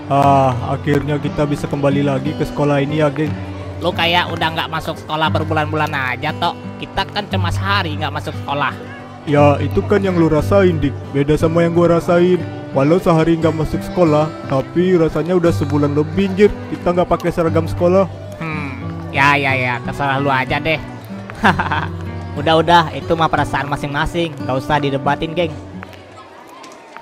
Akhirnya kita bisa kembali lagi ke sekolah ini ya, geng. Lu kayak udah nggak masuk sekolah berbulan-bulan aja toh. Kita kan cuma sehari nggak masuk sekolah. Ya, itu kan yang lu rasain, Dik. Beda sama yang gua rasain. Walau sehari nggak masuk sekolah, tapi rasanya udah sebulan lebih, anjir. Kita nggak pakai seragam sekolah. Ya, terserah lu aja deh. Udah, itu mah perasaan masing-masing. Gak usah didebatin, geng.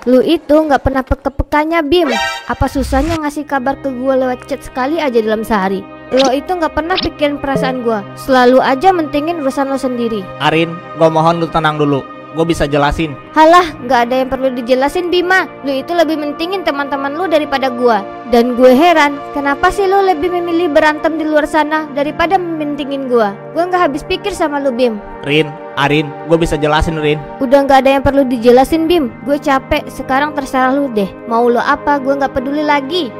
Lu itu nggak pernah peka-pekanya, Bim. Apa susahnya ngasih kabar ke gue lewat chat sekali aja dalam sehari? Lo itu nggak pernah pikirin perasaan gue. Selalu aja mentingin urusan lo sendiri. Arin, gua mohon lu tenang dulu. Gue bisa jelasin. Halah, nggak ada yang perlu dijelasin, Bima. Lu itu lebih mentingin teman-teman lu daripada gua. Dan gue heran, kenapa sih lu lebih memilih berantem di luar sana daripada mementingin gua? Gua nggak habis pikir sama lu, Bim. Arin, gue bisa jelasin, Rin. Udah nggak ada yang perlu dijelasin, Bim. Gue capek. Sekarang terserah lu deh. Mau lu apa, gue nggak peduli lagi.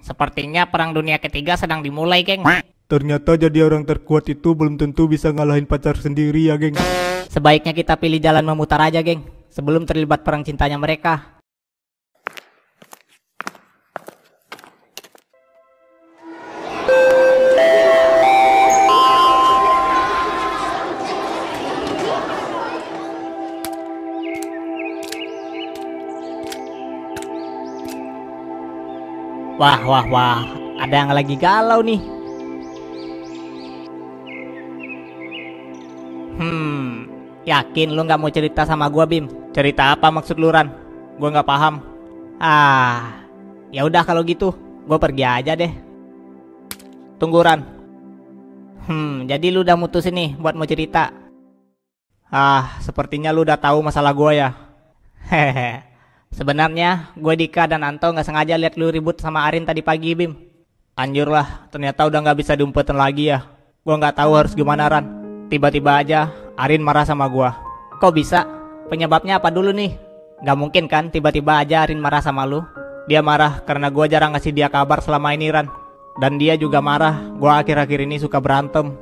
Sepertinya perang dunia ketiga sedang dimulai, geng. Ternyata jadi orang terkuat itu belum tentu bisa ngalahin pacar sendiri ya, geng. Sebaiknya kita pilih jalan memutar aja, geng, sebelum terlibat perang cintanya mereka. Wah, ada yang lagi galau nih. Yakin lu nggak mau cerita sama gua, Bim? Cerita apa maksud lu, Ran? Gua nggak paham. Ya udah kalau gitu, gua pergi aja deh. Tunggu, Ran. Jadi lu udah mutusin nih buat mau cerita. Sepertinya lu udah tahu masalah gua ya. Hehehe. Sebenarnya gue, Dika, dan Anto nggak sengaja lihat lu ribut sama Arin tadi pagi, Bim. Anjir lah, ternyata udah nggak bisa diumpetin lagi ya. Gue nggak tahu harus gimana, Ran. Tiba-tiba aja Arin marah sama gue. Kok bisa? Penyebabnya apa dulu nih? Gak mungkin kan tiba-tiba aja Arin marah sama lu. Dia marah karena gue jarang ngasih dia kabar selama ini, Ran. Dan dia juga marah gue akhir-akhir ini suka berantem.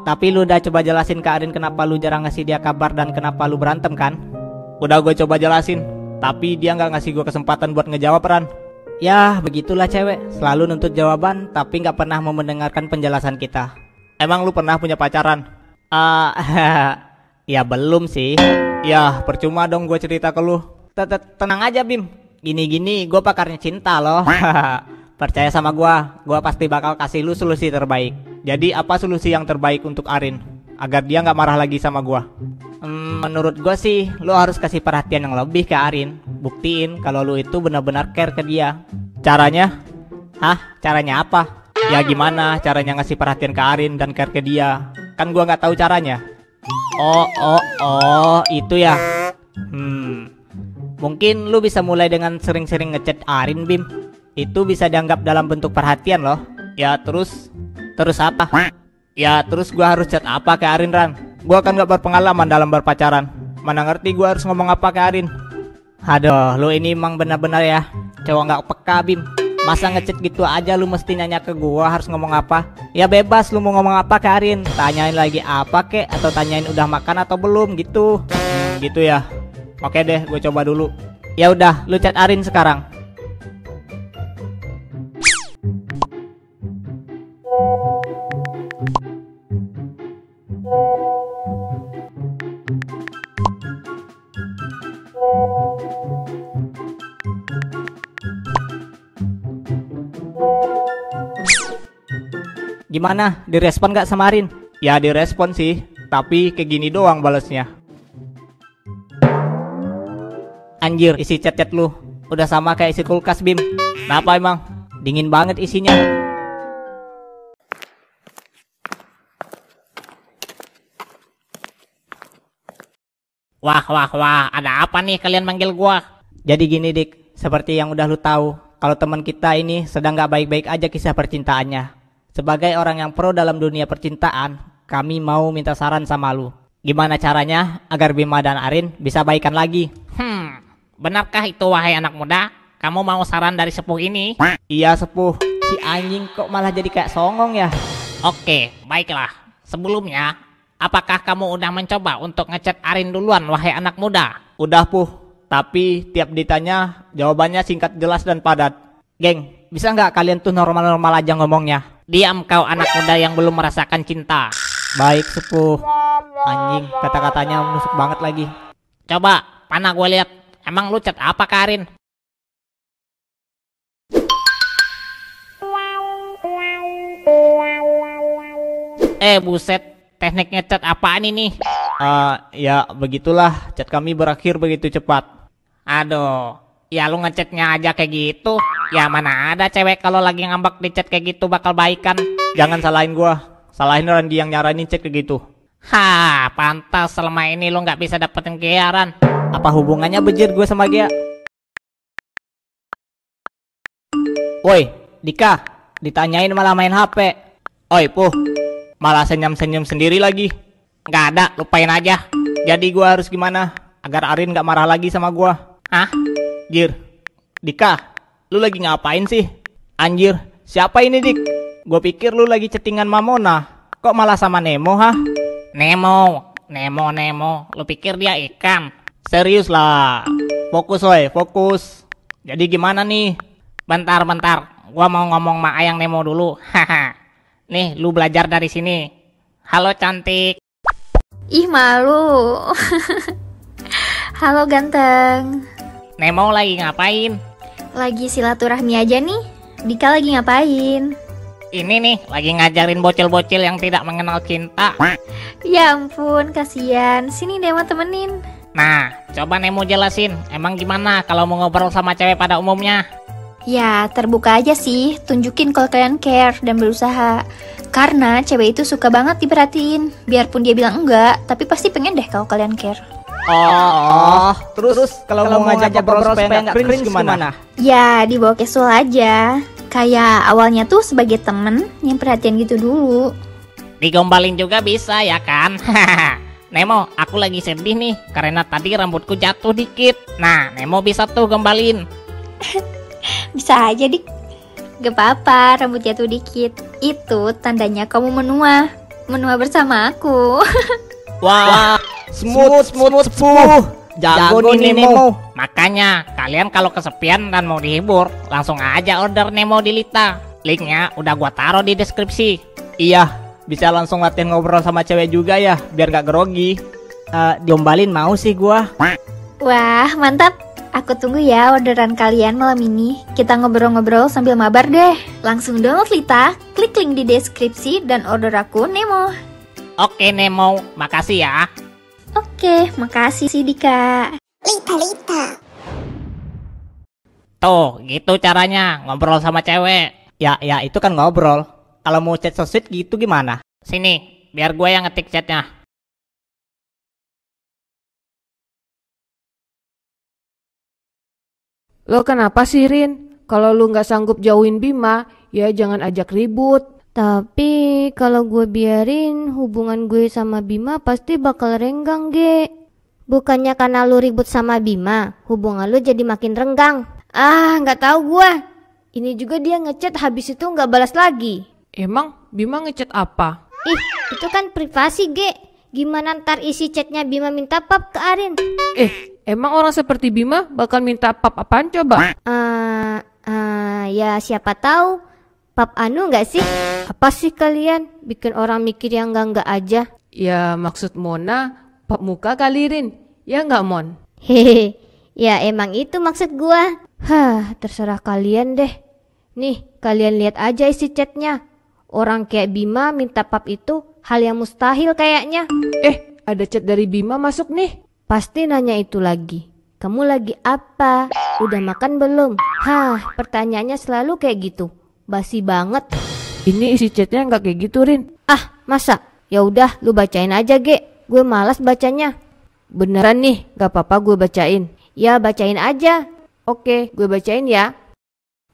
Tapi lu udah coba jelasin ke Arin kenapa lu jarang ngasih dia kabar dan kenapa lu berantem kan? Udah gue coba jelasin, tapi dia nggak ngasih gue kesempatan buat ngejawab, Ran. Ya begitulah cewek, selalu nuntut jawaban tapi nggak pernah mau mendengarkan penjelasan kita. Emang lu pernah punya pacaran? Ya belum sih. Ya percuma dong gue cerita ke lu. Tenang aja, Bim. Gini-gini gue pakarnya cinta loh. Percaya sama gue pasti bakal kasih lu solusi terbaik. Jadi apa solusi yang terbaik untuk Arin agar dia nggak marah lagi sama gue? Menurut gue sih, lu harus kasih perhatian yang lebih ke Arin. Buktiin kalau lu itu benar-benar care ke dia. Caranya? Caranya apa? Ya gimana caranya ngasih perhatian ke Arin dan care ke dia? Kan gua nggak tahu caranya. Oh, itu ya. Mungkin lu bisa mulai dengan sering-sering ngechat Arin, Bim. Itu bisa dianggap dalam bentuk perhatian loh. Ya terus apa? Ya terus gua harus chat apa ke Arin, Ran? Gua kan gak berpengalaman dalam berpacaran. Mana ngerti gua harus ngomong apa ke Arin. Aduh, lu ini emang benar-benar ya cowok gak peka, Bim. Masa ngechat gitu aja lu mesti nanya ke gua harus ngomong apa? Ya bebas lu mau ngomong apa ke Arin. Tanyain lagi apa kek, atau tanyain udah makan atau belum gitu. Gitu ya. Oke deh, gue coba dulu. Ya udah, lu chat Arin sekarang. Gimana? Direspon gak sama Arin? Ya direspon sih, tapi kayak gini doang balesnya. Anjir, isi chat-chat lu udah sama kayak isi kulkas, Bim. Kenapa emang? Dingin banget isinya. Wah, ada apa nih kalian manggil gua? Jadi gini, Dik, seperti yang udah lu tahu, kalau teman kita ini sedang gak baik-baik aja kisah percintaannya. Sebagai orang yang pro dalam dunia percintaan, kami mau minta saran sama lu. Gimana caranya agar Bima dan Arin bisa baikan lagi? Benarkah itu wahai anak muda? Kamu mau saran dari sepuh ini? Iya sepuh. Si anjing kok malah jadi kayak songong ya? Oke, baiklah. Sebelumnya, apakah kamu udah mencoba untuk ngechat Arin duluan, wahai anak muda? Udah Puh, tapi tiap ditanya jawabannya singkat jelas dan padat. Geng, bisa nggak kalian tuh normal-normal aja ngomongnya? Diam kau anak muda yang belum merasakan cinta. Baik Sepuh. Anjing, kata-katanya menusuk banget lagi. Coba, mana gue lihat. Emang lu chat apa ke Arin? Buset, teknik ngechat apaan ini? Ya begitulah, chat kami berakhir begitu cepat. Aduh, ya lu ngechatnya aja kayak gitu. Ya mana ada cewek kalau lagi ngambek di chat kayak gitu bakal baikan. Jangan salahin gua, salahin Randi yang nyaranin chat kayak gitu. Pantas selama ini lu nggak bisa dapetin Gearan. Apa hubungannya bejir gue sama Gea? Woi, Dika, ditanyain malah main HP. Oi, Puh, malah senyum-senyum sendiri lagi. Nggak ada, lupain aja. Jadi gua harus gimana agar Arin gak marah lagi sama gua? Jir, Dika, lu lagi ngapain sih? Anjir, siapa ini Dik? Gua pikir lu lagi chattingan Mamona. Kok malah sama Nemo, Nemo, lu pikir dia ikan? Serius lah. Fokus woi, fokus. Jadi gimana nih? Bentar, gua mau ngomong sama Ayang Nemo dulu. Nih, lu belajar dari sini. Halo cantik. Ih malu. Halo ganteng. Nemo lagi ngapain? Lagi silaturahmi aja nih. Dika lagi ngapain? Ini nih, lagi ngajarin bocil-bocil yang tidak mengenal cinta. Ya ampun, kasihan. Sini Nemo temenin. Nah, coba Nemo jelasin, emang gimana kalau mau ngobrol sama cewek pada umumnya? Ya, terbuka aja sih. Tunjukin kalau kalian care dan berusaha. Karena cewek itu suka banget diperhatiin. Biarpun dia bilang enggak, tapi pasti pengen deh kalau kalian care. Terus kalau mau ngajak ngobrol supaya nggak cringe gimana? Ya, dibawa casual aja. Kayak awalnya tuh sebagai temen yang perhatian gitu dulu. Digombalin juga bisa ya kan? Nemo, aku lagi sedih nih karena tadi rambutku jatuh dikit. Nah, Nemo bisa tuh gombalin. Bisa aja Dik. Gak apa-apa, rambut jatuh dikit. Itu tandanya kamu menua. Menua bersama aku. Wah, smooth Sepuh. Jago nih Nemo. Makanya, kalian kalau kesepian dan mau dihibur, langsung aja order Nemo di Lita. Linknya udah gua taruh di deskripsi. Iya, bisa langsung latihan ngobrol sama cewek juga ya, biar gak grogi. Diombalin mau sih gua. Wah, mantap. Aku tunggu ya orderan kalian malam ini. Kita ngobrol-ngobrol sambil mabar deh. Langsung download Lita, klik link di deskripsi dan order aku Nemo. Oke Nemo, makasih ya. Oke, makasih sih Dika. Lita. Tuh, gitu caranya ngobrol sama cewek. Ya itu kan ngobrol. Kalau mau chat so sweet gitu gimana? Sini, biar gue yang ngetik chatnya. Lo kenapa sih Rin? Kalau lu nggak sanggup jauhin Bima, ya jangan ajak ribut. Tapi kalau gue biarin, hubungan gue sama Bima pasti bakal renggang, Ge. Bukannya karena lu ribut sama Bima, hubungan lu jadi makin renggang. Nggak tahu gue. Ini juga dia ngechat habis itu nggak balas lagi. Emang Bima ngechat apa? Ih, itu kan privasi, Ge. Gimana ntar isi chatnya Bima minta pap ke Arin? Emang orang seperti Bima bakal minta pap apaan coba? Ya siapa tahu. Pap anu nggak sih? Apa sih kalian bikin orang mikir yang enggak aja? Ya maksud Mona pap muka kali Rin. Ya nggak Mon? Hehe. Ya emang itu maksud gua. Terserah kalian deh. Nih, kalian lihat aja isi chatnya. Orang kayak Bima minta pap itu hal yang mustahil kayaknya. Ada chat dari Bima masuk nih. Pasti nanya itu lagi. Kamu lagi apa? Udah makan belum? Pertanyaannya selalu kayak gitu. Basi banget. Ini isi chatnya nggak kayak gitu Rin. Masa? Ya udah, lu bacain aja, Ge. Gue malas bacanya. Beneran nih, nggak apa-apa gue bacain. Ya bacain aja. Oke, gue bacain ya.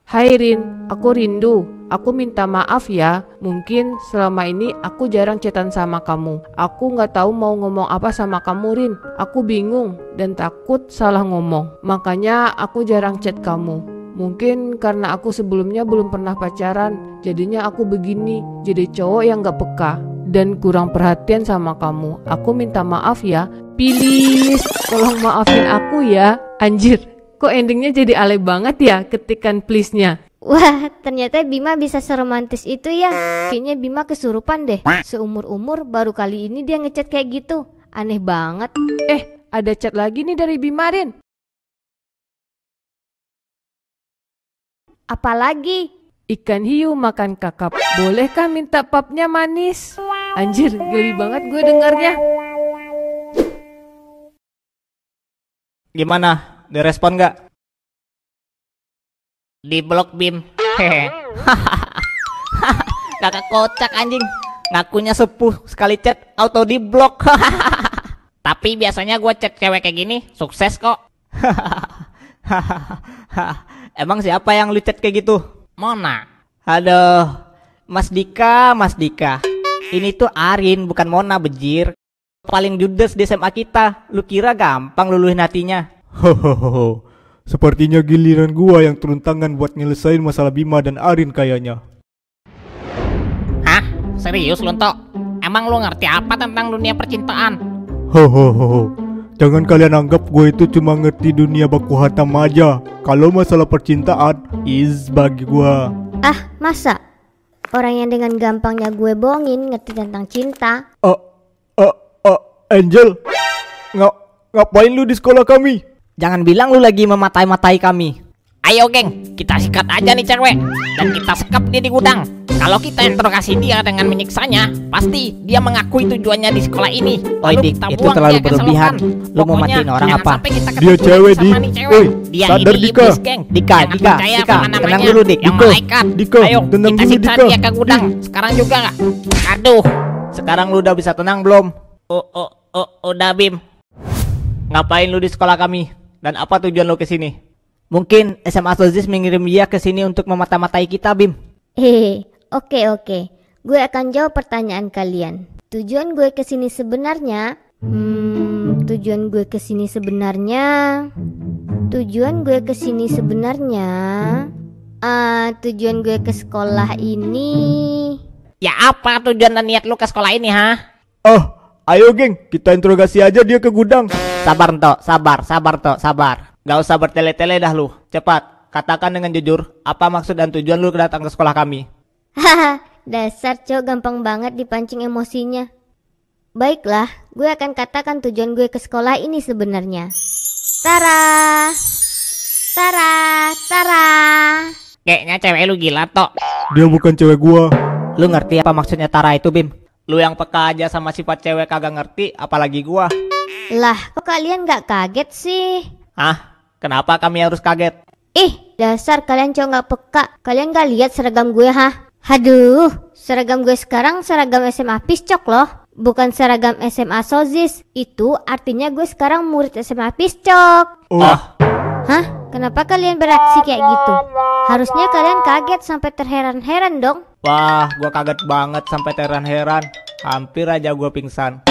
Hai Rin, aku rindu. Aku minta maaf ya. Mungkin selama ini aku jarang chatan sama kamu. Aku nggak tahu mau ngomong apa sama kamu Rin. Aku bingung dan takut salah ngomong. Makanya aku jarang chat kamu. Mungkin karena aku sebelumnya belum pernah pacaran, jadinya aku begini, jadi cowok yang gak peka. dan kurang perhatian sama kamu. Aku minta maaf ya. Please, tolong maafin aku ya. Anjir, kok endingnya jadi alay banget ya ketikan please-nya. Wah, ternyata Bima bisa seromantis itu ya. Kayaknya Bima kesurupan deh. Seumur-umur baru kali ini dia ngechat kayak gitu. Aneh banget. Ada chat lagi nih dari Bima, Rin. Apalagi? Ikan hiu makan kakap. Bolehkah minta papnya manis? Anjir, geli banget gue dengarnya. Gimana? Direspon nggak? Di blok Bim. Hehe. Kakak kocak anjing. Ngakunya sepuh, sekali chat auto di blok. Tapi biasanya gue chat cewek kayak gini sukses kok. Emang siapa yang lu chat kayak gitu? Mona. Aduh, Mas Dika, Mas Dika. Ini tuh Arin, bukan Mona, bejir. Paling judes di SMA kita. Lu kira gampang luluhin hatinya? Hohoho. Sepertinya giliran gua yang turun tangan buat nyelesain masalah Bima dan Arin kayaknya. Hah? Serius lu, Tok? Emang lu ngerti apa tentang dunia percintaan? Hohoho. Jangan kalian anggap gue itu cuma ngerti dunia baku hantam aja. Kalau masalah percintaan, is bagi gua. Ah, masa? Orang yang dengan gampangnya gue bohongin ngerti tentang cinta. Angel, ngapain lu di sekolah kami? Jangan bilang lu lagi mematai-matai kami. Ayo geng, kita sikat aja nih cewek. Dan kita sekap dia di gudang. Kalau kita interogasi dia dengan menyiksanya, pasti dia mengakui tujuannya di sekolah ini. Oi Dik, itu terlalu berlebihan. Lu mau matiin orang apa? Dia cewek, Dik. Woi, dia sadar, ini Dika. iblis, geng. Dika, Jangan Dika, percaya Dika, sama namanya tenang dulu, Dik. yang Dika, malaikat. Dika, Ayo, tenang kita dulu, siksa Dika. dia ke gudang. Sekarang juga gak? Aduh. Sekarang lu udah bisa tenang belum? Udah Bim. Ngapain lu di sekolah kami? Dan apa tujuan lu kesini? Mungkin SMA Sozis mengirim dia ke sini untuk memata-matai kita, Bim. Oke. Gue akan jawab pertanyaan kalian. Tujuan gue kesini sebenarnya Tujuan gue kesini sebenarnya Tujuan gue ke sekolah ini. Ya apa tujuan dan niat lu ke sekolah ini, ha? Ayo geng, kita interogasi aja dia ke gudang. Sabar, Tok. Sabar. Gak usah bertele-tele dah lu. Cepat, katakan dengan jujur apa maksud dan tujuan lu datang ke sekolah kami. Haha, dasar cowok gampang banget dipancing emosinya. Baiklah, gue akan katakan tujuan gue ke sekolah ini sebenarnya. Tara. Kayaknya cewek lu gila, Tok. Dia bukan cewek gua. Lu ngerti apa maksudnya Tara itu, Bim? Lu yang peka aja sama sifat cewek kagak ngerti, apalagi gua. Lah, kok kalian gak kaget sih? Hah? Kenapa kami harus kaget? Dasar kalian cowok gak peka. Kalian gak lihat seragam gue, hah? Aduh, seragam gue sekarang seragam SMA Piscok loh, bukan seragam SMA Sozis. Itu artinya gue sekarang murid SMA Piscok. Hah? Kenapa kalian bereaksi kayak gitu? Harusnya kalian kaget sampai terheran-heran dong. Wah, gua kaget banget sampai terheran-heran. Hampir aja gua pingsan.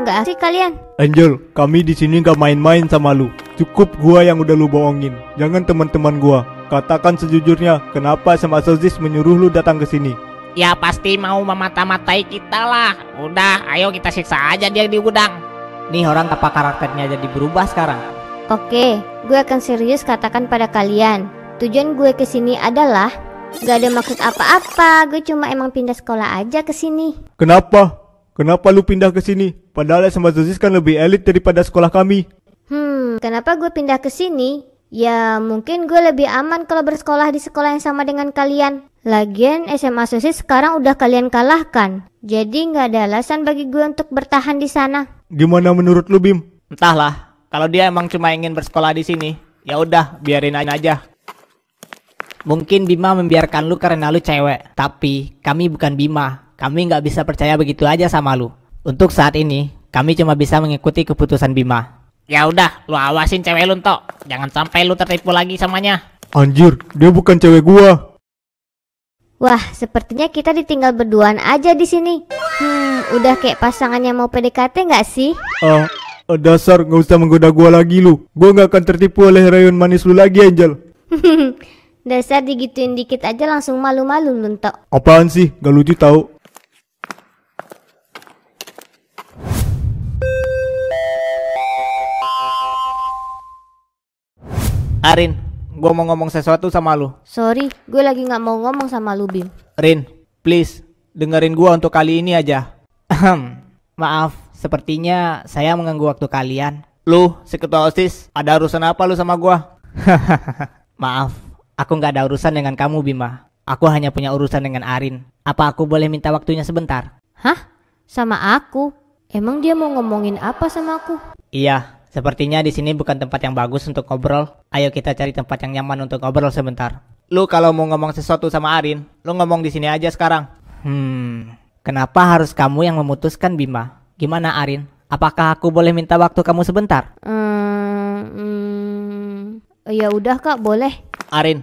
Nggak asik kalian. Angel, kami di sini nggak main-main sama lu. Cukup gua yang udah lu bohongin. Jangan teman-teman gua. Katakan sejujurnya, kenapa SMA Sozis menyuruh lu datang ke sini? Ya pasti mau memata-matai kita lah. Udah, ayo kita siksa aja dia di gudang. Nih orang apa karakternya jadi berubah sekarang? Oke, gue akan serius katakan pada kalian. Tujuan gue kesini adalah gak ada maksud apa-apa. Gue cuma emang pindah sekolah aja ke sini. Kenapa? Kenapa lu pindah ke sini? Padahal SMA Sozis kan lebih elit daripada sekolah kami. Kenapa gue pindah ke sini? Ya mungkin gue lebih aman kalau bersekolah di sekolah yang sama dengan kalian. Lagian SMA Sozis sekarang udah kalian kalahkan. Jadi gak ada alasan bagi gue untuk bertahan di sana. Gimana menurut lu, Bim? Entahlah, kalau dia emang cuma ingin bersekolah di sini, ya udah biarin aja. Mungkin Bima membiarkan lu karena lu cewek, tapi kami bukan Bima. Kami nggak bisa percaya begitu aja sama lu. Untuk saat ini, kami cuma bisa mengikuti keputusan Bima. Ya udah, lu awasin cewek lu, Tok. Jangan sampai lu tertipu lagi samanya. Anjir, dia bukan cewek gua. Wah, sepertinya kita ditinggal berduaan aja di sini. Udah kayak pasangannya mau PDKT nggak sih? Dasar, nggak usah menggoda gua lagi lu. Gua nggak akan tertipu oleh rayuan manis lu lagi, Angel. Dasar digituin dikit aja langsung malu-malu lu, Tok. Apaan sih? Gak lucu tau. Arin, gue mau ngomong sesuatu sama lu. Sorry, gue lagi nggak mau ngomong sama lu, Bim. Rin, please, dengerin gue untuk kali ini aja. Maaf, sepertinya saya mengganggu waktu kalian. Lu, si ketua OSIS, ada urusan apa lu sama gue? Maaf, aku nggak ada urusan dengan kamu, Bima. Aku hanya punya urusan dengan Arin. Apa aku boleh minta waktunya sebentar? Hah? Sama aku? Emang dia mau ngomongin apa sama aku? Iya, sepertinya di sini bukan tempat yang bagus untuk ngobrol. Ayo kita cari tempat yang nyaman untuk ngobrol sebentar. Lu kalau mau ngomong sesuatu sama Arin, lu ngomong di sini aja sekarang. Kenapa harus kamu yang memutuskan, Bima? Gimana, Arin? Apakah aku boleh minta waktu kamu sebentar? Ya udah Kak, boleh. Arin,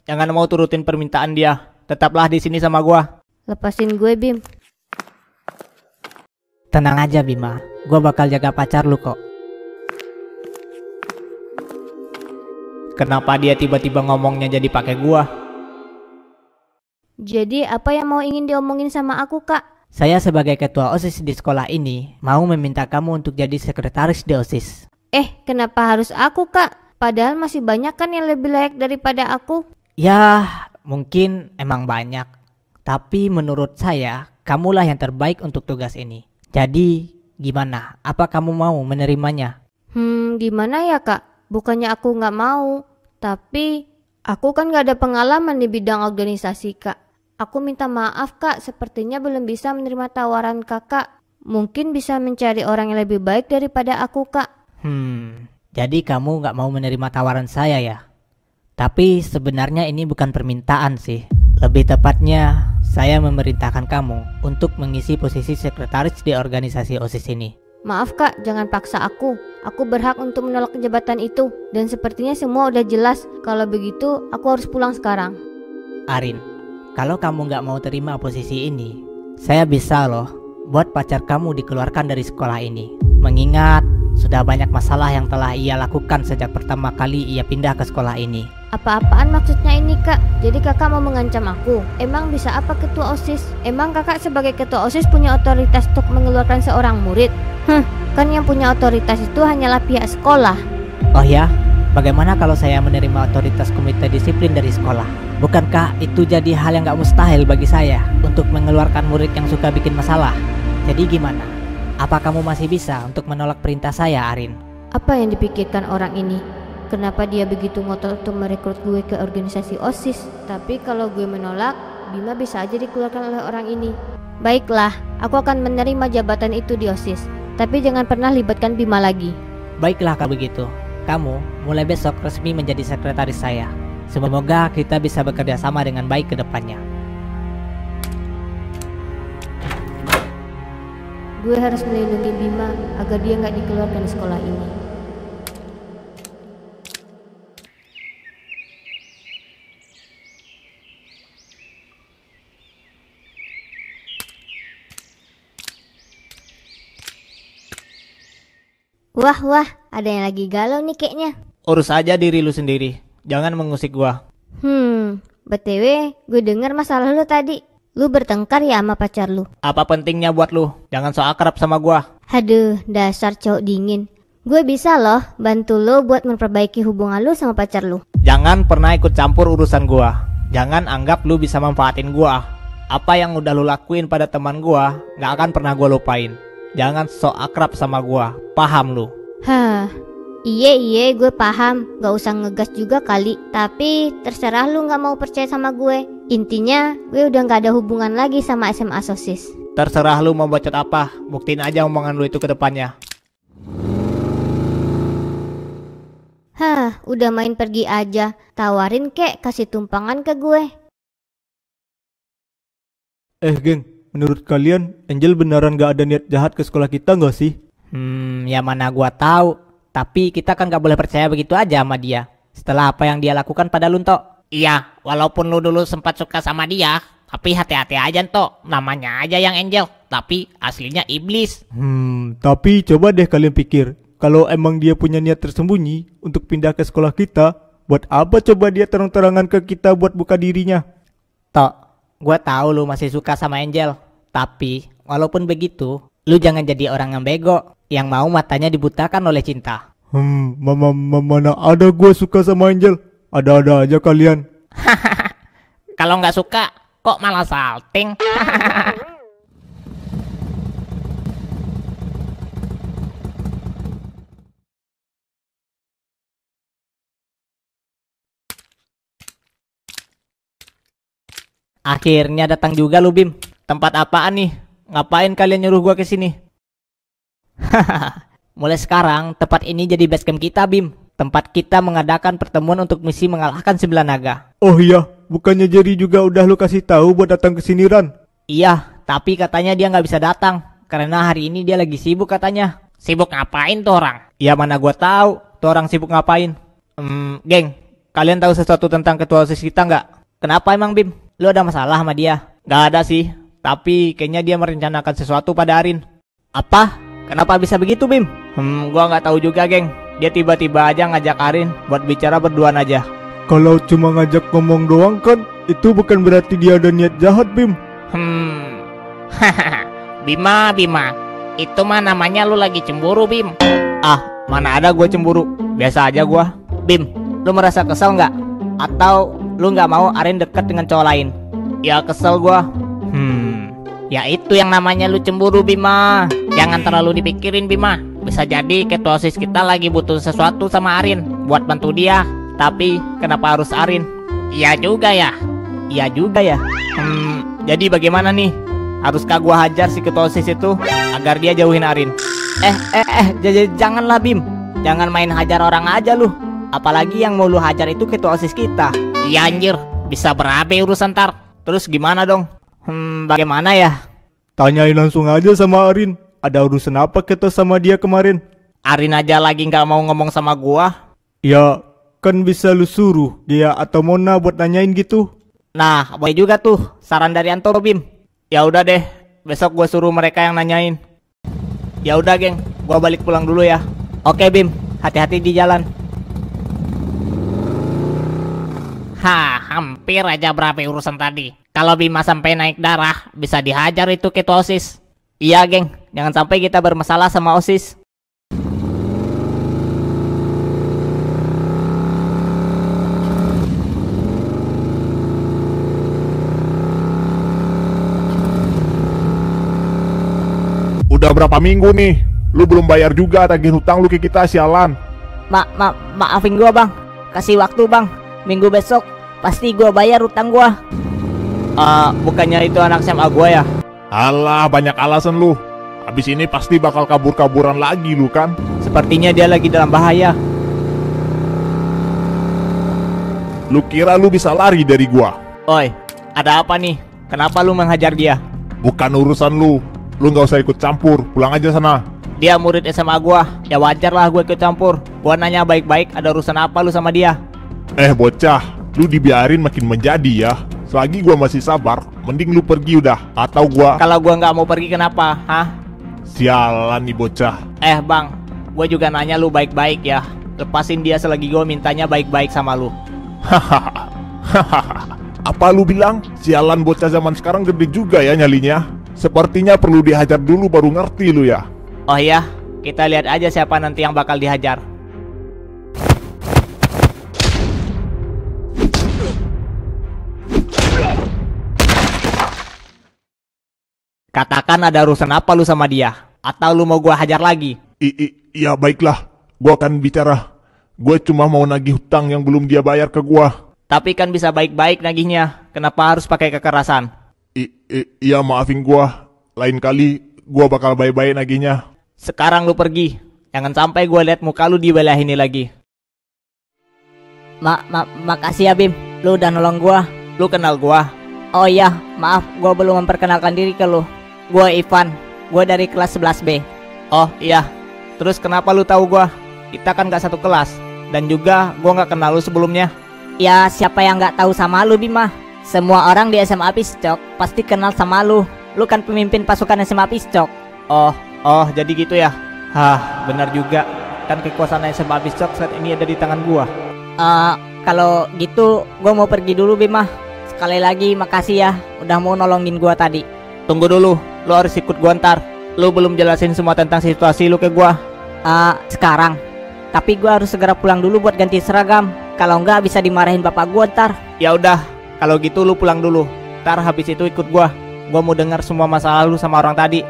jangan mau turutin permintaan dia. Tetaplah di sini sama gua. Lepasin gue, Bim. Tenang aja, Bima. Gua bakal jaga pacar lu kok. Kenapa dia tiba-tiba ngomongnya jadi pakai gua? Jadi apa yang mau ingin diomongin sama aku, Kak? Saya sebagai ketua OSIS di sekolah ini mau meminta kamu untuk jadi sekretaris di OSIS. Kenapa harus aku, Kak? Padahal masih banyak kan yang lebih layak daripada aku. Ya, mungkin emang banyak. Tapi menurut saya, kamulah yang terbaik untuk tugas ini. Jadi, gimana? Apa kamu mau menerimanya? Gimana ya, Kak? Bukannya aku nggak mau. Tapi, aku kan nggak ada pengalaman di bidang organisasi, Kak. Aku minta maaf, Kak. Sepertinya belum bisa menerima tawaran Kakak. Mungkin bisa mencari orang yang lebih baik daripada aku, Kak. Jadi kamu nggak mau menerima tawaran saya ya? Tapi sebenarnya ini bukan permintaan sih. Lebih tepatnya, saya memerintahkan kamu untuk mengisi posisi sekretaris di organisasi OSIS ini. Maaf, Kak, jangan paksa aku. Aku berhak untuk menolak jabatan itu. Dan sepertinya semua udah jelas. Kalau begitu, aku harus pulang sekarang. Arin, kalau kamu nggak mau terima posisi ini, saya bisa loh buat pacar kamu dikeluarkan dari sekolah ini. Mengingat sudah banyak masalah yang telah ia lakukan sejak pertama kali ia pindah ke sekolah ini. Apa-apaan maksudnya ini, Kak? Jadi kakak mau mengancam aku? Emang bisa apa ketua OSIS? Emang kakak sebagai ketua OSIS punya otoritas untuk mengeluarkan seorang murid? Kan yang punya otoritas itu hanyalah pihak sekolah. Oh ya? Bagaimana kalau saya menerima otoritas komite disiplin dari sekolah? Bukankah itu jadi hal yang gak mustahil bagi saya untuk mengeluarkan murid yang suka bikin masalah? Jadi gimana? Apa kamu masih bisa untuk menolak perintah saya, Arin? Apa yang dipikirkan orang ini? Kenapa dia begitu ngotot untuk merekrut gue ke organisasi OSIS? Tapi kalau gue menolak, Bima bisa aja dikeluarkan oleh orang ini. Baiklah, aku akan menerima jabatan itu di OSIS. Tapi jangan pernah libatkan Bima lagi. Baiklah kalau begitu. Kamu mulai besok resmi menjadi sekretaris saya. Semoga kita bisa bekerja sama dengan baik ke depannya. Gue harus melindungi Bima agar dia nggak dikeluarkan dari sekolah ini. Wah, ada yang lagi galau nih kayaknya. Urus aja diri lu sendiri. Jangan mengusik gua. BTW, gue dengar masalah lu tadi. Lu bertengkar ya sama pacar lu? Apa pentingnya buat lu? Jangan so akrab sama gua. Aduh, dasar cowok dingin. Gue bisa loh bantu lu buat memperbaiki hubungan lu sama pacar lu. Jangan pernah ikut campur urusan gua. Jangan anggap lu bisa manfaatin gua. Apa yang udah lu lakuin pada teman gua gak akan pernah gua lupain. Jangan sok akrab sama gua. Paham lu? Iya, gue paham. Gak usah ngegas juga kali. Tapi terserah lu gak mau percaya sama gue. Intinya gue udah gak ada hubungan lagi sama SMA SOSIS. Terserah lu mau bacot apa. Buktiin aja omongan lu itu ke depannya. Udah main pergi aja. Tawarin kek, kasih tumpangan ke gue. Geng, menurut kalian Angel beneran gak ada niat jahat ke sekolah kita gak sih? Ya mana gua tahu. Tapi kita kan gak boleh percaya begitu aja sama dia. Setelah apa yang dia lakukan pada lu, Ntok. Iya, walaupun lu dulu sempat suka sama dia, tapi hati-hati aja, Ntok. Namanya aja yang Angel, tapi aslinya iblis. Tapi coba deh kalian pikir. Kalau emang dia punya niat tersembunyi untuk pindah ke sekolah kita, buat apa coba dia terang-terangan ke kita buat buka dirinya? Tok, gua tahu lu masih suka sama Angel. Tapi walaupun begitu, lu jangan jadi orang yang bego, yang mau matanya dibutakan oleh cinta. Mana ada gue suka sama Angel. Ada-ada aja kalian. Kalau nggak suka, kok malah salting? Akhirnya datang juga lu Bim. Tempat apaan nih? Ngapain kalian nyuruh gua ke sini? Mulai sekarang tempat ini jadi base camp kita Bim. Tempat kita mengadakan pertemuan untuk misi mengalahkan 9 naga. Oh iya, bukannya Jerry juga udah lu kasih tahu buat datang ke sini Ran? Iya, tapi katanya dia nggak bisa datang karena hari ini dia lagi sibuk katanya. Sibuk ngapain tuh orang? Ya mana gua tahu tuh orang sibuk ngapain. Geng, kalian tahu sesuatu tentang ketua OSIS kita nggak? Kenapa emang Bim? Lu ada masalah sama dia? Nggak ada sih, tapi kayaknya dia merencanakan sesuatu pada Arin. Apa? Kenapa bisa begitu Bim? Gua nggak tahu juga geng. Dia tiba-tiba aja ngajak Arin buat bicara berduaan aja. Kalau cuma ngajak ngomong doang kan, itu bukan berarti dia ada niat jahat Bim. Bima, itu mah namanya lu lagi cemburu Bim. Ah, mana ada gue cemburu. Biasa aja gue. Bim, lu merasa kesel nggak? Atau lu nggak mau Arin deket dengan cowok lain? Ya kesel gue. Ya itu yang namanya lu cemburu Bima. Jangan terlalu dipikirin Bima. Bisa jadi ketua OSIS kita lagi butuh sesuatu sama Arin buat bantu dia. Tapi kenapa harus Arin? Iya juga ya. Iya juga ya. Jadi bagaimana nih? Haruskah gua hajar si ketua OSIS itu agar dia jauhin Arin? Janganlah Bim. Jangan main hajar orang aja lu. Apalagi yang mau lu hajar itu ketua OSIS kita. Iya anjir, bisa berabe urusan ntar. Terus gimana dong? Bagaimana ya? Tanyain langsung aja sama Arin. Ada urusan apa kita sama dia kemarin? Arin aja lagi nggak mau ngomong sama gua. Ya, kan bisa lu suruh dia atau Mona buat nanyain gitu. Nah, boleh juga tuh saran dari Anto Bim. Ya udah deh, besok gua suruh mereka yang nanyain. Ya udah geng, gua balik pulang dulu ya. Oke Bim, hati-hati di jalan. Hampir aja berabe urusan tadi. Kalau Bima sampai naik darah, bisa dihajar itu ketua OSIS. Iya geng, jangan sampai kita bermasalah sama OSIS. Udah berapa minggu nih? Lu belum bayar juga tagih hutang lu ke kita, sialan. Maafin gua bang. Kasih waktu bang. Minggu besok pasti gua bayar hutang gua. Bukannya itu anak SMA gua ya? Alah, banyak alasan lu. Habis ini pasti bakal kabur-kaburan lagi lu kan? Sepertinya dia lagi dalam bahaya. Lu kira lu bisa lari dari gua? Oi, ada apa nih? Kenapa lu menghajar dia? Bukan urusan lu. Lu gak usah ikut campur, pulang aja sana. Dia murid SMA gua, ya wajar lah gue ikut campur. Gua nanya baik-baik, ada urusan apa lu sama dia? Bocah, lu dibiarin makin menjadi ya. Selagi gua masih sabar, mending lu pergi udah. Atau gua... Kalau gua nggak mau pergi kenapa? Hah? Sialan nih bocah. Bang, gue juga nanya lu baik-baik ya. Lepasin dia selagi gue mintanya baik-baik sama lu. Apa lu bilang? Sialan bocah zaman sekarang gede juga ya nyalinya. Sepertinya perlu dihajar dulu baru ngerti lu ya. Oh iya, kita lihat aja siapa nanti yang bakal dihajar. Katakan ada urusan apa lu sama dia? Atau lu mau gua hajar lagi? Iya baiklah, gua akan bicara. Gue cuma mau nagih hutang yang belum dia bayar ke gua. Tapi kan bisa baik-baik nagihnya. Kenapa harus pakai kekerasan? Iya maafin gua. Lain kali gua bakal baik-baik nagihnya. Sekarang lu pergi. Jangan sampai gua lihat muka lu di wilayah ini lagi. Makasih ya Bim. Lu udah nolong gua. Lu kenal gua? Oh iya, maaf gua belum memperkenalkan diri ke lu. Gua Ivan. Gua dari kelas 11B. Oh iya. Terus kenapa lu tahu gua? Kita kan gak satu kelas. Dan juga gua gak kenal lu sebelumnya. Ya siapa yang gak tahu sama lu Bima? Semua orang di SMA Piscok pasti kenal sama lu. Lu kan pemimpin pasukan SMA Piscok. Oh jadi gitu ya. Benar juga. Kan kekuasaan SMA Piscok saat ini ada di tangan gua. Kalau gitu gua mau pergi dulu Bima. Sekali lagi makasih ya udah mau nolongin gua tadi. Tunggu dulu, lu harus ikut gua ntar. Lu belum jelasin semua tentang situasi lu ke gua. Sekarang Tapi gua harus segera pulang dulu buat ganti seragam. Kalau enggak bisa dimarahin bapak gua ntar. Ya udah, kalau gitu lu pulang dulu. Ntar habis itu ikut gua. Gua mau dengar semua masalah lu sama orang tadi.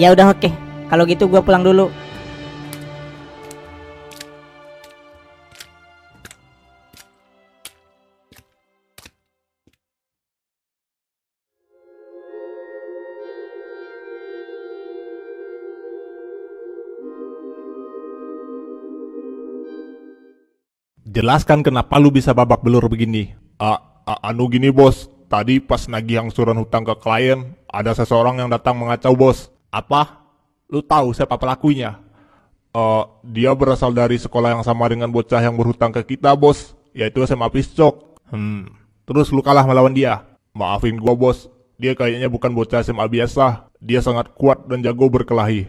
Ya udah oke. Kalau gitu gua pulang dulu. Jelaskan kenapa lu bisa babak belur begini. Anu gini bos, tadi pas nagih angsuran hutang ke klien, ada seseorang yang datang mengacau bos. Apa? Lu tahu siapa pelakunya? Dia berasal dari sekolah yang sama dengan bocah yang berhutang ke kita bos, yaitu SMA Piscok. Terus lu kalah melawan dia. Maafin gua bos, dia kayaknya bukan bocah SMA biasa. Dia sangat kuat dan jago berkelahi.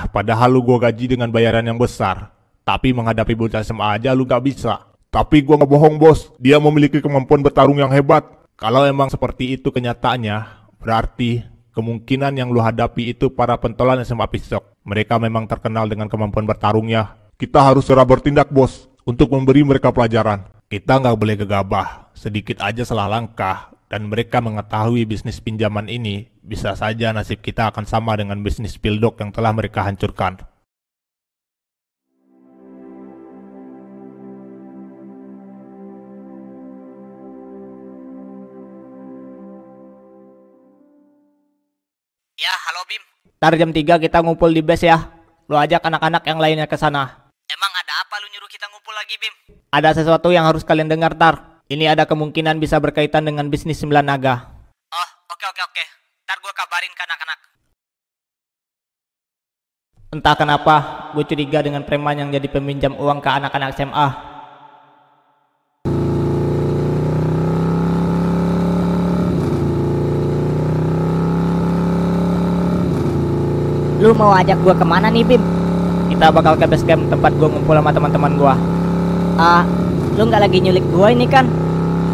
Padahal lu gua gaji dengan bayaran yang besar. Tapi menghadapi bocah SMA aja lu gak bisa. Tapi gua gak bohong bos, dia memiliki kemampuan bertarung yang hebat. Kalau emang seperti itu kenyataannya, berarti kemungkinan yang lu hadapi itu para pentolan SMA Piscok. Mereka memang terkenal dengan kemampuan bertarungnya. Kita harus segera bertindak bos, untuk memberi mereka pelajaran. Kita gak boleh gegabah, sedikit aja salah langkah, dan mereka mengetahui bisnis pinjaman ini, bisa saja nasib kita akan sama dengan bisnis Pildok yang telah mereka hancurkan. Ya, halo Bim. Ntar jam 3 kita ngumpul di base ya. Lu ajak anak-anak yang lainnya ke sana. Emang ada apa lu nyuruh kita ngumpul lagi, Bim? Ada sesuatu yang harus kalian dengar tar. Ini ada kemungkinan bisa berkaitan dengan bisnis 9 naga. Oh, oke. Ntar gue kabarin ke anak-anak. Entah kenapa, gue curiga dengan preman yang jadi peminjam uang ke anak-anak SMA. Lu mau ajak gua kemana nih Bim? Kita bakal ke base camp tempat gue ngumpul sama teman-teman gue. Lu nggak lagi nyulik gua ini kan?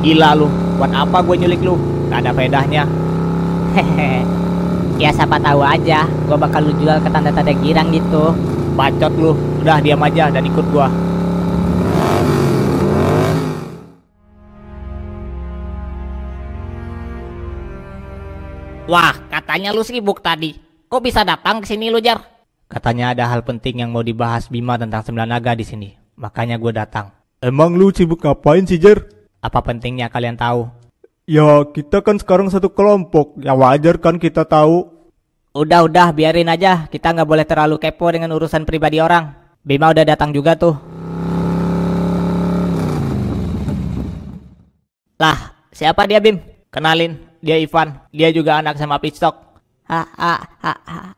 Gila lu, buat apa gue nyulik lu? Gak ada faedahnya. Hehehe. Ya siapa tahu aja, gua bakal lu jual ke tanda-tanda girang gitu. Bacot lu, udah diam aja dan ikut gua. Wah, katanya lu sibuk tadi. Kok bisa datang ke sini lu, Jar? Katanya ada hal penting yang mau dibahas Bima tentang 9 naga di sini. Makanya gue datang. Emang lu sibuk ngapain sih, Jar? Apa pentingnya kalian tahu? Ya, kita kan sekarang satu kelompok. Ya wajar kan kita tahu. Udah, biarin aja. Kita nggak boleh terlalu kepo dengan urusan pribadi orang. Bima udah datang juga tuh. Lah, siapa dia Bim? Kenalin, dia Ivan. Dia juga anak SMA Piscok.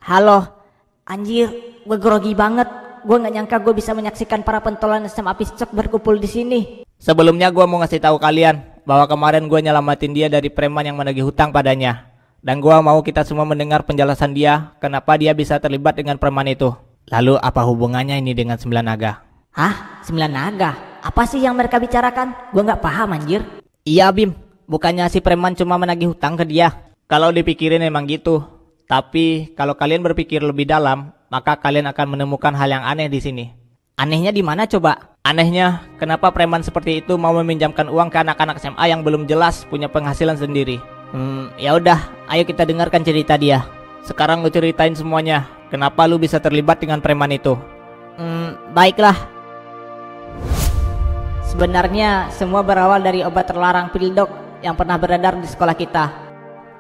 Halo. Anjir, gue grogi banget. Gue nggak nyangka gue bisa menyaksikan para pentolan SMA Piscok berkumpul di sini. Sebelumnya gue mau ngasih tahu kalian bahwa kemarin gue nyelamatin dia dari preman yang menagih hutang padanya. Dan gue mau kita semua mendengar penjelasan dia kenapa dia bisa terlibat dengan preman itu. Lalu apa hubungannya ini dengan 9 naga? Hah? 9 naga? Apa sih yang mereka bicarakan? Gue nggak paham anjir. Iya Bim, bukannya si preman cuma menagih hutang ke dia. Kalau dipikirin emang gitu. Tapi kalau kalian berpikir lebih dalam, maka kalian akan menemukan hal yang aneh di sini. Anehnya di mana coba? Anehnya, kenapa preman seperti itu mau meminjamkan uang ke anak-anak SMA yang belum jelas punya penghasilan sendiri? Ya udah, ayo kita dengarkan cerita dia. Sekarang lu ceritain semuanya. Kenapa lu bisa terlibat dengan preman itu? Baiklah. Sebenarnya semua berawal dari obat terlarang Pildok yang pernah beredar di sekolah kita.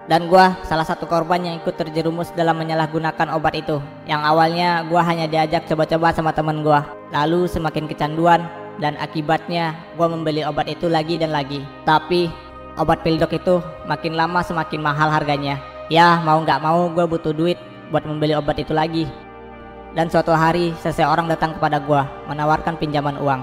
Dan gua salah satu korban yang ikut terjerumus dalam menyalahgunakan obat itu. Yang awalnya gua hanya diajak coba-coba sama temen gua. Lalu semakin kecanduan dan akibatnya gua membeli obat itu lagi dan lagi. Tapi obat Pildok itu makin lama semakin mahal harganya. Ya mau nggak mau gua butuh duit buat membeli obat itu lagi. Dan suatu hari seseorang datang kepada gua menawarkan pinjaman uang.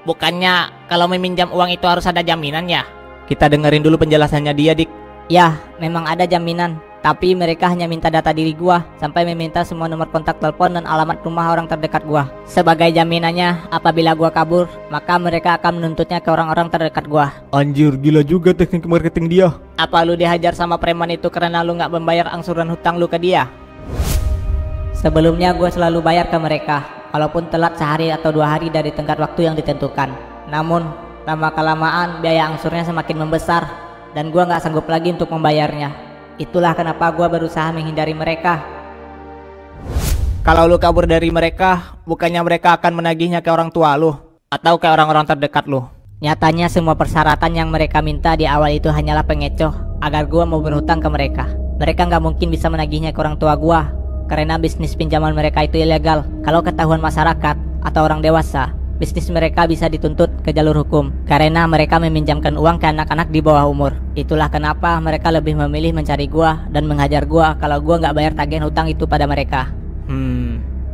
Bukannya kalau meminjam uang itu harus ada jaminan ya? Kita dengerin dulu penjelasannya dia, Dik. Ya, memang ada jaminan. Tapi mereka hanya minta data diri gua sampai meminta semua nomor kontak telepon dan alamat rumah orang terdekat gua. Sebagai jaminannya, apabila gua kabur, maka mereka akan menuntutnya ke orang-orang terdekat gua. Anjir, gila juga teknik marketing dia. Apa lu dihajar sama preman itu karena lu nggak membayar angsuran hutang lu ke dia? Sebelumnya gua selalu bayar ke mereka. walaupun telat sehari atau 2 hari dari tenggat waktu yang ditentukan. Namun, lama-kelamaan biaya angsurnya semakin membesar dan gua nggak sanggup lagi untuk membayarnya. Itulah kenapa gua berusaha menghindari mereka. Kalau lu kabur dari mereka, bukannya mereka akan menagihnya ke orang tua lu atau ke orang-orang terdekat lu? Nyatanya semua persyaratan yang mereka minta di awal itu hanyalah pengecoh agar gua mau berhutang ke mereka. Mereka nggak mungkin bisa menagihnya ke orang tua gua karena bisnis pinjaman mereka itu ilegal. Kalau ketahuan masyarakat atau orang dewasa, bisnis mereka bisa dituntut ke jalur hukum karena mereka meminjamkan uang ke anak-anak di bawah umur. Itulah kenapa mereka lebih memilih mencari gua dan menghajar gua kalau gua nggak bayar tagihan hutang itu pada mereka.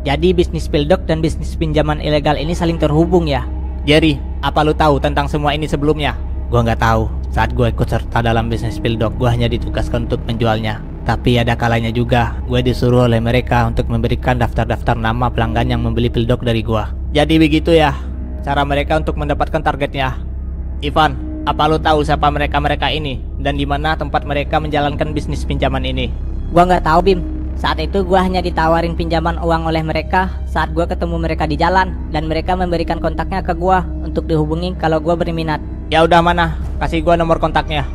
Jadi bisnis Pildok dan bisnis pinjaman ilegal ini saling terhubung ya? Jerry, apa lu tahu tentang semua ini sebelumnya? Gua nggak tahu. Saat gua ikut serta dalam bisnis Pildok, gua hanya ditugaskan untuk menjualnya. Tapi ada kalanya juga, gue disuruh oleh mereka untuk memberikan daftar-daftar nama pelanggan yang membeli Pildok dari gua. Jadi begitu ya, cara mereka untuk mendapatkan targetnya. Ivan, apa lu tahu siapa mereka-mereka ini? Dan di mana tempat mereka menjalankan bisnis pinjaman ini? Gua nggak tahu, Bim. Saat itu gua hanya ditawarin pinjaman uang oleh mereka saat gua ketemu mereka di jalan, dan mereka memberikan kontaknya ke gua untuk dihubungi kalau gua berminat. Ya udah, mana? Kasih gua nomor kontaknya.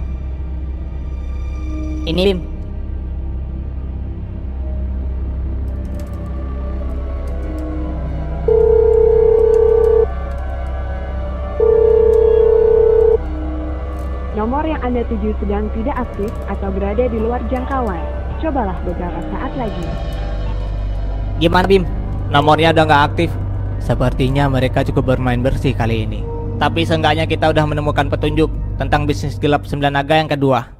Ini, Bim. Nomor yang Anda tuju sedang tidak aktif atau berada di luar jangkauan. Cobalah beberapa saat lagi. Gimana, Bim? Nomornya udah nggak aktif. Sepertinya mereka cukup bermain bersih kali ini. Tapi seenggaknya kita udah menemukan petunjuk tentang bisnis gelap 9 naga yang kedua.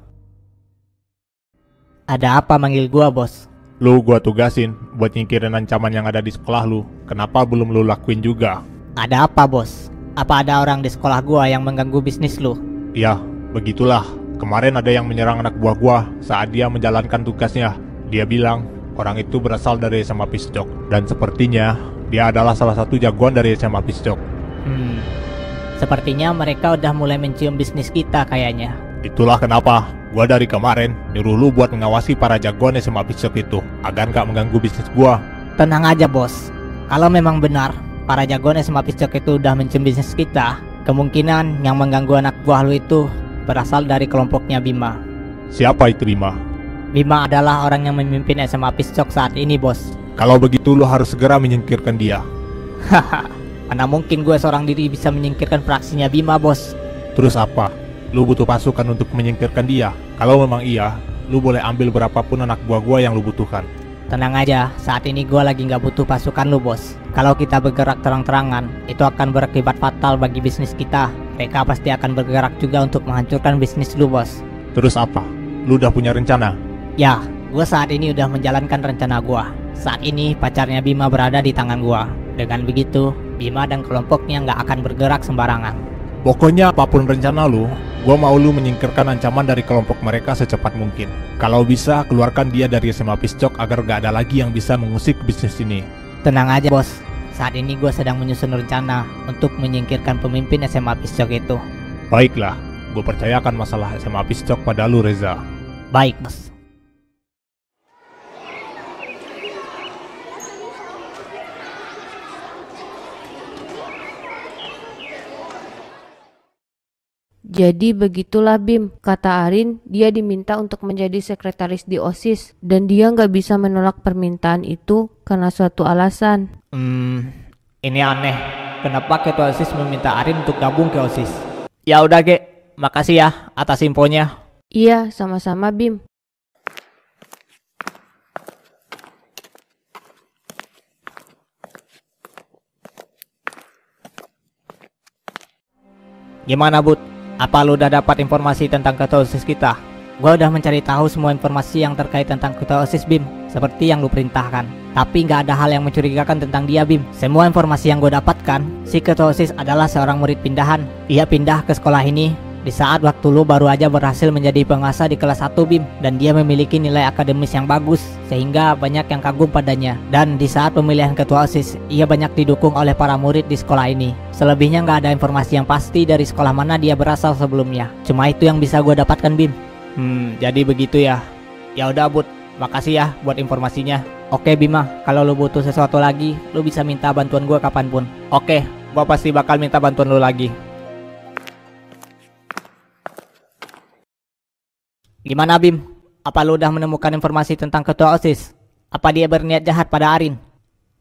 Ada apa manggil gua, bos? Lu gua tugasin buat nyingkirin ancaman yang ada di sekolah lu. Kenapa belum lu lakuin juga? Ada apa, bos? Apa ada orang di sekolah gua yang mengganggu bisnis lu? Ya, begitulah. Kemarin ada yang menyerang anak buah gua saat dia menjalankan tugasnya. Dia bilang orang itu berasal dari SMA Piscok, dan sepertinya dia adalah salah satu jagoan dari SMA Piscok. Sepertinya mereka udah mulai mencium bisnis kita kayaknya. Itulah kenapa gua dari kemarin nyuruh lu buat mengawasi para jagoan SMA Piscok itu agar gak mengganggu bisnis gua. Tenang aja, bos. Kalau memang benar para jagoan SMA Piscok itu udah mencium bisnis kita, kemungkinan yang mengganggu anak buah lu itu berasal dari kelompoknya Bima. Siapa itu Bima? Bima adalah orang yang memimpin SMA Piscok saat ini, bos. Kalau begitu lu harus segera menyingkirkan dia. Haha, mana mungkin gue seorang diri bisa menyingkirkan fraksinya Bima, bos. Terus apa? Lu butuh pasukan untuk menyingkirkan dia? Kalau memang iya, lu boleh ambil berapapun anak buah gua yang lu butuhkan. Tenang aja, saat ini gue lagi nggak butuh pasukan lu, bos. Kalau kita bergerak terang-terangan, itu akan berakibat fatal bagi bisnis kita. Mereka pasti akan bergerak juga untuk menghancurkan bisnis lu, bos. Terus apa? Lu udah punya rencana? Ya, gue saat ini udah menjalankan rencana gue. Saat ini pacarnya Bima berada di tangan gue. Dengan begitu, Bima dan kelompoknya nggak akan bergerak sembarangan. Pokoknya apapun rencana lu, gua mau lu menyingkirkan ancaman dari kelompok mereka secepat mungkin. Kalau bisa, keluarkan dia dari SMA Piscok agar gak ada lagi yang bisa mengusik bisnis ini. Tenang aja, bos. Saat ini gue sedang menyusun rencana untuk menyingkirkan pemimpin SMA Piscok itu. Baiklah, gue percayakan masalah SMA Piscok pada lu, Reza. Baik, bos. Jadi begitulah Bim, kata Arin, dia diminta untuk menjadi sekretaris di OSIS dan dia nggak bisa menolak permintaan itu karena suatu alasan. Ini aneh. Kenapa ketua OSIS meminta Arin untuk gabung ke OSIS? Ya udah, Ge. Makasih ya atas infonya. Iya, sama-sama Bim. Gimana, Bud? Apa lu udah dapat informasi tentang ketua OSIS kita? Gua udah mencari tahu semua informasi yang terkait tentang ketua OSIS, Bim, seperti yang lu perintahkan. Tapi nggak ada hal yang mencurigakan tentang dia, Bim. Semua informasi yang gue dapatkan, si ketua OSIS adalah seorang murid pindahan. Ia pindah ke sekolah ini di saat waktu lu baru aja berhasil menjadi penguasa di kelas 1, Bim. Dan dia memiliki nilai akademis yang bagus, sehingga banyak yang kagum padanya. Dan di saat pemilihan ketua OSIS, ia banyak didukung oleh para murid di sekolah ini. Selebihnya nggak ada informasi yang pasti dari sekolah mana dia berasal sebelumnya. Cuma itu yang bisa gue dapatkan, Bim. Jadi begitu ya. Ya udah, Bud. Makasih ya buat informasinya. Oke Bima, kalau lu butuh sesuatu lagi, lu bisa minta bantuan gua kapanpun. Oke, gua pasti bakal minta bantuan lu lagi. Gimana Bim? Apa lu udah menemukan informasi tentang ketua OSIS? Apa dia berniat jahat pada Arin?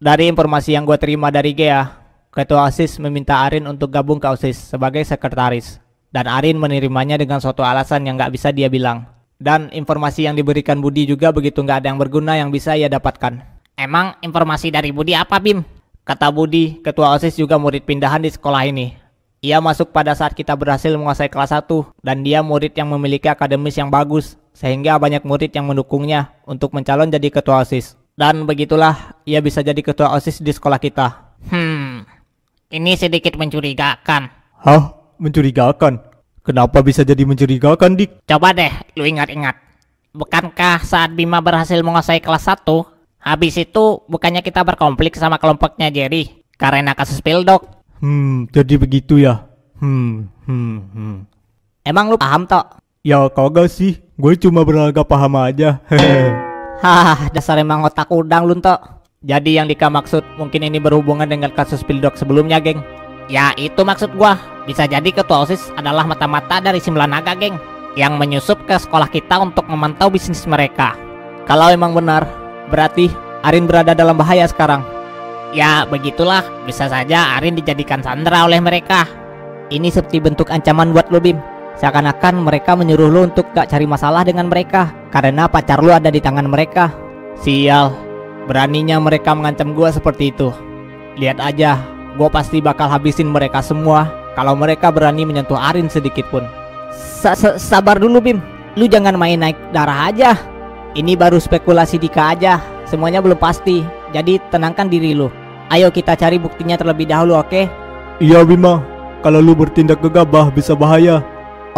Dari informasi yang gua terima dari Gea, ketua OSIS meminta Arin untuk gabung ke OSIS sebagai sekretaris. Dan Arin menerimanya dengan suatu alasan yang gak bisa dia bilang. Dan informasi yang diberikan Budi juga begitu gak ada yang berguna yang bisa ia dapatkan. Emang informasi dari Budi apa, Bim? Kata Budi, ketua OSIS juga murid pindahan di sekolah ini. Ia masuk pada saat kita berhasil menguasai kelas 1, dan dia murid yang memiliki akademis yang bagus, sehingga banyak murid yang mendukungnya untuk mencalon jadi ketua OSIS. Dan begitulah ia bisa jadi ketua OSIS di sekolah kita. Ini sedikit mencurigakan. Hah? Mencurigakan? Kenapa bisa jadi mencurigakan, Dik? Coba deh lu ingat-ingat. Bukankah saat Bima berhasil menguasai kelas 1, habis itu bukannya kita berkonflik sama kelompoknya Jerry karena kasus Pildok? Jadi begitu ya. Emang lu paham tok? Ya kagak sih, gue cuma berlagak paham aja. Hah, dasar emang otak udang lu tok. Jadi yang Dika maksud mungkin ini berhubungan dengan kasus Pildok sebelumnya, geng. Ya itu maksud gua. Bisa jadi ketua OSIS adalah mata-mata dari Sembilan Naga, geng, yang menyusup ke sekolah kita untuk memantau bisnis mereka. Kalau emang benar, berarti Arin berada dalam bahaya sekarang. Ya begitulah, bisa saja Arin dijadikan sandera oleh mereka. Ini seperti bentuk ancaman buat lo Bim. Seakan-akan mereka menyuruh lo untuk gak cari masalah dengan mereka karena pacar lo ada di tangan mereka. Sial, beraninya mereka mengancam gua seperti itu. Lihat aja, gua pasti bakal habisin mereka semua kalau mereka berani menyentuh Arin sedikit pun. Sabar dulu Bim, lu jangan main naik darah aja. Ini baru spekulasi Dika aja, semuanya belum pasti. Jadi tenangkan diri lu. Ayo kita cari buktinya terlebih dahulu, oke? Iya Bima, kalau lu bertindak gegabah bisa bahaya.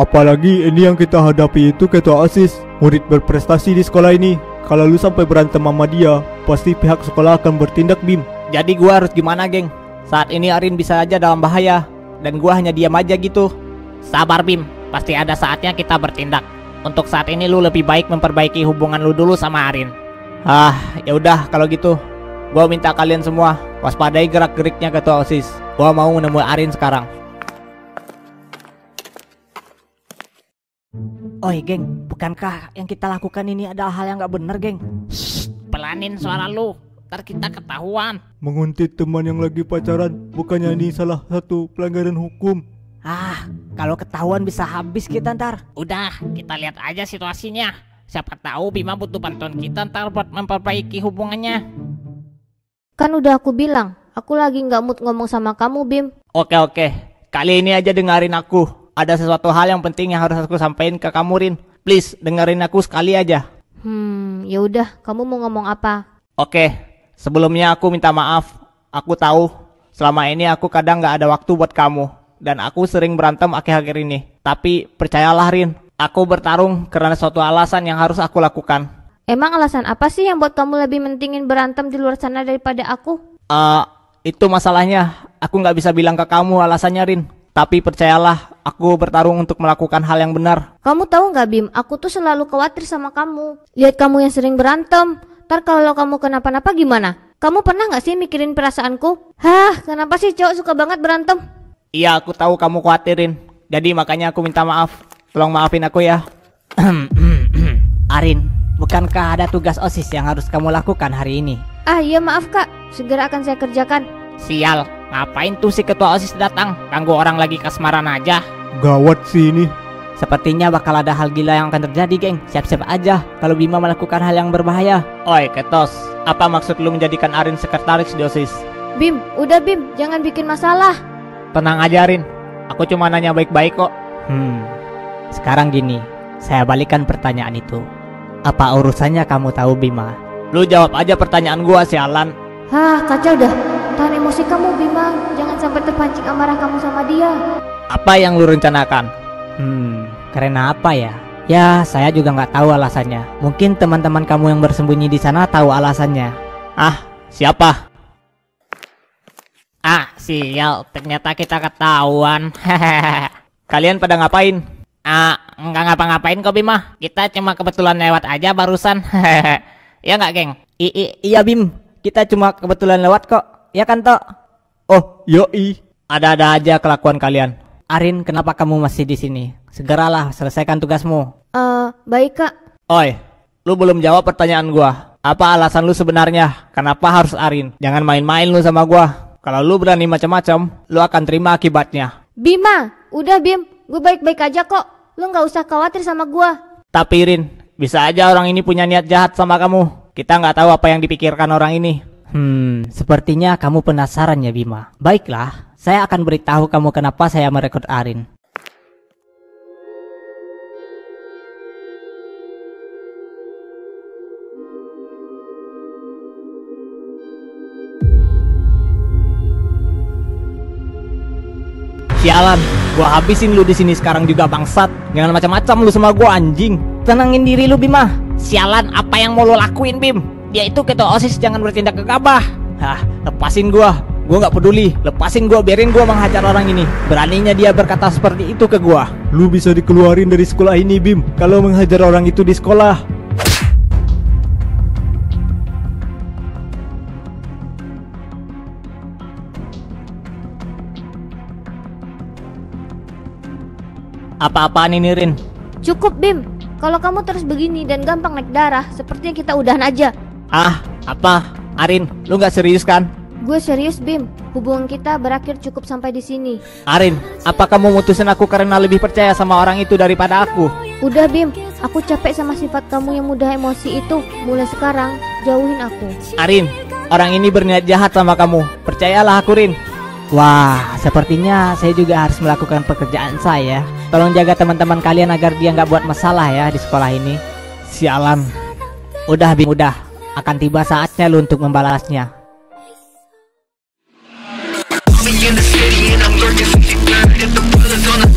Apalagi ini yang kita hadapi itu ketua OSIS, murid berprestasi di sekolah ini. Kalau lu sampai berantem sama dia, pasti pihak sekolah akan bertindak Bim. Jadi gua harus gimana geng? Saat ini Arin bisa aja dalam bahaya dan gua hanya diam aja gitu. Sabar Bim, pasti ada saatnya kita bertindak. Untuk saat ini lu lebih baik memperbaiki hubungan lu dulu sama Arin. Ya udah kalau gitu. Gua minta kalian semua waspadai gerak-geriknya ketua OSIS. Gua mau menemui Arin sekarang. Oi geng, bukankah yang kita lakukan ini adalah hal yang gak bener geng? Shh, pelanin suara lu, ntar kita ketahuan. Menguntit teman yang lagi pacaran, bukannya ini salah satu pelanggaran hukum? Kalau ketahuan bisa habis kita ntar. Udah, kita lihat aja situasinya. Siapa tahu Bima butuh bantuan kita ntar buat memperbaiki hubungannya. Kan udah aku bilang, aku lagi nggak mood ngomong sama kamu, Bim. Oke, kali ini aja dengerin aku. Ada sesuatu hal yang penting yang harus aku sampaikan ke kamu Rin. Please dengerin aku sekali aja. Ya udah, kamu mau ngomong apa? Oke, sebelumnya aku minta maaf. Aku tahu selama ini aku kadang nggak ada waktu buat kamu dan aku sering berantem akhir-akhir ini. Tapi percayalah Rin, aku bertarung karena suatu alasan yang harus aku lakukan. Emang alasan apa sih yang buat kamu lebih mentingin berantem di luar sana daripada aku? Itu masalahnya. Aku nggak bisa bilang ke kamu alasannya Rin. Tapi percayalah, aku bertarung untuk melakukan hal yang benar. Kamu tahu nggak Bim, aku tuh selalu khawatir sama kamu. Lihat kamu yang sering berantem. Ntar kalau kamu kenapa-napa gimana? Kamu pernah nggak sih mikirin perasaanku? Kenapa sih cowok suka banget berantem? Iya, aku tahu kamu khawatirin. Jadi makanya aku minta maaf. Tolong maafin aku ya. Arin, bukankah ada tugas OSIS yang harus kamu lakukan hari ini? Iya maaf kak, segera akan saya kerjakan. Sial, ngapain tuh si ketua OSIS datang? Ganggu orang lagi kasmaran aja. Gawat sih ini. Sepertinya bakal ada hal gila yang akan terjadi geng. Siap-siap aja kalau Bima melakukan hal yang berbahaya. Oi Ketos, apa maksud lu menjadikan Arin sekretaris di OSIS? Bim, udah Bim, jangan bikin masalah. Tenang aja Arin, aku cuma nanya baik-baik kok. Sekarang gini, saya balikan pertanyaan itu. Apa urusannya kamu tahu Bima? Lu jawab aja pertanyaan gua sialan. Kacau dah. Tahan emosi kamu Bima, jangan sampai terpancing amarah kamu sama dia. Apa yang lu rencanakan? Karena apa ya? Ya, saya juga nggak tahu alasannya. Mungkin teman-teman kamu yang bersembunyi di sana tahu alasannya. Siapa? Sial, ternyata kita ketahuan. Kalian pada ngapain? Nggak ngapa-ngapain kok Bima. Kita cuma kebetulan lewat aja barusan. Ya nggak, geng? Iya Bim, kita cuma kebetulan lewat kok. Ya kan Tok? Oh, yoi. Ada-ada aja kelakuan kalian. Arin, kenapa kamu masih di sini? Segeralah selesaikan tugasmu. Baik kak. Oi, lu belum jawab pertanyaan gua. Apa alasan lu sebenarnya? Kenapa harus Arin? Jangan main-main lu sama gua. Kalau lu berani macam-macam, lu akan terima akibatnya. Bima, udah Bim, gue baik-baik aja kok. Lu nggak usah khawatir sama gua. Tapi Rin, bisa aja orang ini punya niat jahat sama kamu. Kita nggak tahu apa yang dipikirkan orang ini. Sepertinya kamu penasaran ya Bima. Baiklah, saya akan beritahu kamu kenapa saya merekrut Arin. Sialan, gua habisin lu di sini sekarang juga bangsat. Jangan macam-macam lu sama gua anjing. Tenangin diri lu Bima. Sialan, apa yang mau lo lakuin Bim? Dia itu ketua OSIS, jangan bertindak gegabah. Hah, lepasin gua. Gua nggak peduli. Lepasin gua, biarin gua menghajar orang ini. Beraninya dia berkata seperti itu ke gua. Lu bisa dikeluarin dari sekolah ini, Bim, kalau menghajar orang itu di sekolah. Apa-apaan ini Rin? Cukup Bim, kalau kamu terus begini dan gampang naik darah, sepertinya kita udahan aja. Ah, apa? Arin, lu nggak serius kan? Gue serius Bim, hubungan kita berakhir cukup sampai di sini. Arin, apa kamu mutusin aku karena lebih percaya sama orang itu daripada aku? Udah Bim, aku capek sama sifat kamu yang mudah emosi itu. Mulai sekarang, jauhin aku. Arin, orang ini berniat jahat sama kamu. Percayalah aku Rin. Wah, sepertinya saya juga harus melakukan pekerjaan saya. Tolong jaga teman-teman kalian agar dia nggak buat masalah ya di sekolah ini. Sialan. Udah Bim, udah. Akan tiba saatnya lu untuk membalasnya. in the city and I'm lurking 50 bird. If the bullets on the